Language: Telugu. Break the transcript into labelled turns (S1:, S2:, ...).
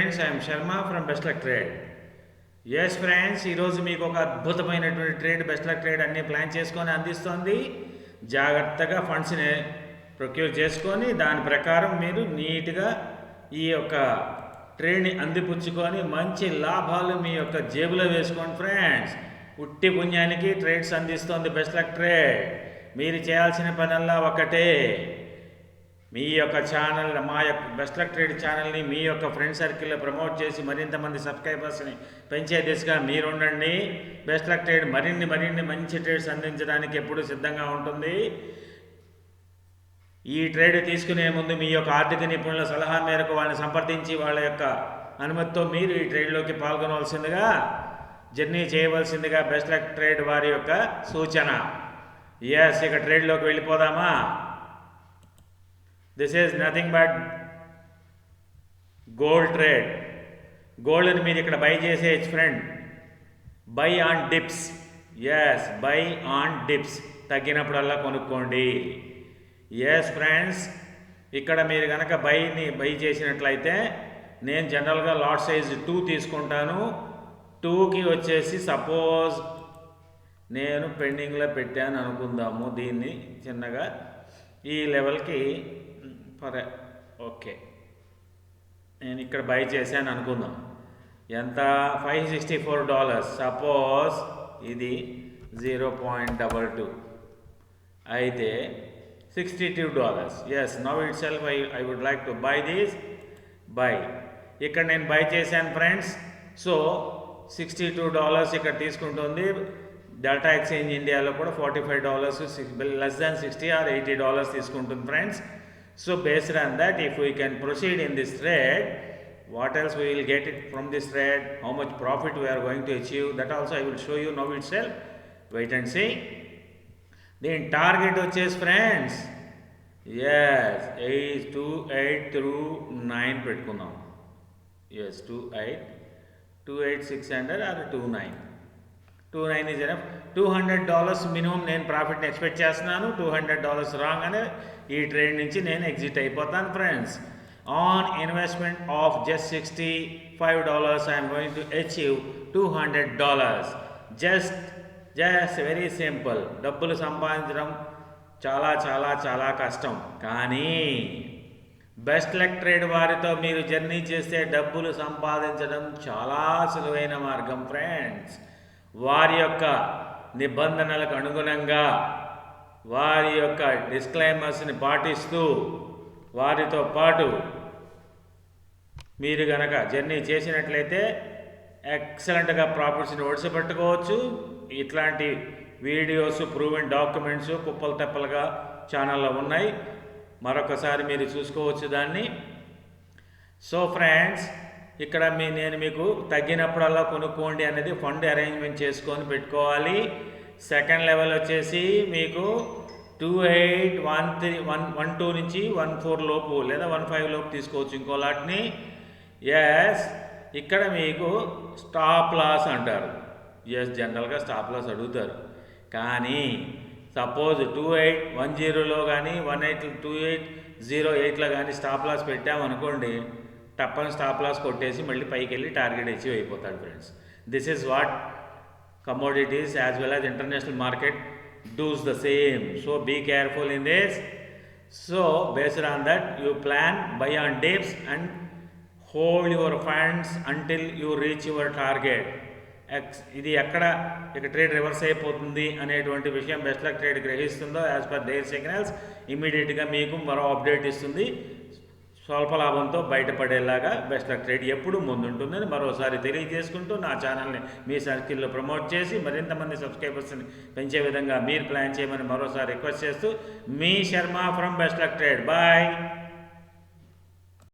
S1: Friends, I'm Sharma from best luck trade. Yes friends, ఈరోజు మీకు ఒక అద్భుతమైనటువంటి ట్రేడ్ బెస్ట్ లక్ ట్రేడ్ అన్ని ప్లాన్ చేసుకొని అందిస్తుంది. జాగ్రత్తగా ఫండ్స్ని ప్రొక్యూర్ చేసుకొని దాని ప్రకారం మీరు నీట్గా ఈ యొక్క ట్రేడ్ని అందిపుచ్చుకొని మంచి లాభాలు మీ యొక్క జేబులో వేసుకోండి ఫ్రెండ్స్. ఉట్టి పుణ్యానికి ట్రేడ్స్ అందిస్తుంది బెస్ట్ లక్ ట్రేడ్. మీరు చేయాల్సిన పనల్లా ఒకటే, మీ యొక్క ఛానల్, మా యొక్క బెస్ట్ లక్ ట్రేడ్ ఛానల్ని మీ యొక్క ఫ్రెండ్ సర్కిల్లో ప్రమోట్ చేసి మరింత మంది సబ్స్క్రైబర్స్ని పెంచే దిశగా మీరు ఉండండి. బెస్ట్ లక్ ట్రేడ్ మరిన్ని మంచి ట్రేడ్స్ అందించడానికి ఎప్పుడూ సిద్ధంగా ఉంటుంది. ఈ ట్రేడ్ తీసుకునే ముందు మీ యొక్క ఆర్థిక నిపుణుల సలహా మేరకు వాళ్ళని సంప్రదించి వాళ్ళ యొక్క అనుమతితో మీరు ఈ ట్రేడ్లోకి పాల్గొనవలసిందిగా, జర్నీ చేయవలసిందిగా బెస్ట్ లక్ ట్రేడ్ వారి యొక్క సూచన. ఎస్, ఇక ట్రేడ్లోకి వెళ్ళిపోదామా? This is nothing but gold trade. గోల్డ్ని మీరు ఇక్కడ బై చేసేయచ్చు friend. Buy on dips. Yes, buy on dips. తగ్గినప్పుడల్లా కొనుక్కోండి. ఎస్ ఫ్రెండ్స్, ఇక్కడ మీరు కనుక బై చేసినట్లయితే నేను జనరల్గా లాట్ సైజ్ 2 తీసుకుంటాను. 2కి వచ్చేసి సపోజ్ నేను పెండింగ్లో పెట్టాను అనుకుందాము. దీన్ని చిన్నగా ఈ లెవెల్కి ఓకే, నేను ఇక్కడ బై చేశాను అనుకుందాం. ఎంత? $564. సపోజ్ ఇది $0.22 అయితే $62. Yes, now it self I would like to buy this. Buy. ఇక్కడ నేను బై చేశాను ఫ్రెండ్స్. సో $62 ఇక్కడ తీసుకుంటుంది. డెల్టా ఎక్స్చేంజ్ ఇండియాలో కూడా $45, లెస్ దాన్ $60 or $80 తీసుకుంటుంది friends. So based on that, if we can proceed in this trade, what else we will get it from this trade, how much profit we are going to achieve, that also I will show you now itself. Wait and see. Then target వచ్చేసి ఫ్రెండ్స్, yes, 28 through 9 పెట్టుకుందాం. yes, 28,600 or 29 is enough. $200 minimum నేను ప్రాఫిట్ని ఎక్స్పెక్ట్ చేస్తున్నాను. $200 రాగానే ఈ ట్రేడ్ నుంచి నేను ఎగ్జిట్ అయిపోతాను friends. On investment of just $65 I'm going to achieve $200. Just very simple. డబ్బులు సంపాదించడం చాలా చాలా చాలా కష్టం, కానీ బెస్ట్ లక్ ట్రేడ్ వారితో మీరు జర్నీ చేస్తే డబ్బులు సంపాదించడం చాలా సులువైన మార్గం ఫ్రెండ్స్. వారి యొక్క నిబంధనలకు అనుగుణంగా, వారి యొక్క డిస్క్లైమర్స్ని పాటిస్తూ, వారితో పాటు మీరు కనుక జర్నీ చేసినట్లయితే ఎక్సలెంట్గా ప్రాఫిట్స్ని ఒడిసిపెట్టుకోవచ్చు. ఇట్లాంటి వీడియోస్, ప్రూవెన్ డాక్యుమెంట్స్ కుప్పలు తెప్పలుగా ఛానల్లో ఉన్నాయి. మరొకసారి మీరు చూసుకోవచ్చు దాన్ని. సో ఫ్రెండ్స్, ఇక్కడ నేను మీకు తగ్గినప్పుడల్లా కొనుక్కోండి అనేది ఫండ్ అరేంజ్మెంట్ చేసుకొని పెట్టుకోవాలి. సెకండ్ లెవెల్ వచ్చేసి మీకు 28,12 నుంచి 14 లోపు లేదా 15 లోపు తీసుకోవచ్చు ఇంకో లాట్ని. ఎస్, ఇక్కడ మీకు స్టాప్ లాస్ అంటారు. ఎస్, జనరల్గా స్టాప్ లాస్ అడుగుతారు, కానీ సపోజ్ 2810లో కానీ 2808లో కానీ స్టాప్ లాస్ పెట్టామనుకోండి, టప్పని స్టాప్ లాస్ కొట్టేసి మళ్ళీ పైకి వెళ్ళి టార్గెట్ అచీవ్ అయిపోతాడు friends. This is what commodities as well as international market does the same. So be careful in this. So based on that, you plan, buy on dips and hold your funds until you reach your target. ఇది ఎక్కడ ఇక ట్రేడ్ రివర్స్ అయిపోతుంది అనేటువంటి విషయం బెస్ట్ లక్ ట్రేడ్ గ్రహిస్తుందో యాజ్ పర్ దేర్ సిగ్నల్స్ ఇమీడియట్గా మీకు మరో అప్డేట్ ఇస్తుంది. స్వల్ప లాభంతో బయటపడేలాగా బెస్ట్ లక్ ట్రేడ్ ఎప్పుడు ముందుంటుందని మరోసారి తెలియజేసుకుంటూ, నా ఛానల్ని మీ సర్కిల్లో ప్రమోట్ చేసి మరింత మంది సబ్స్క్రైబర్స్ని పెంచే విధంగా మీరు ప్లాన్ చేయమని మరోసారి రిక్వెస్ట్ చేస్తూ, మీ Sharma from best luck trade. Bye.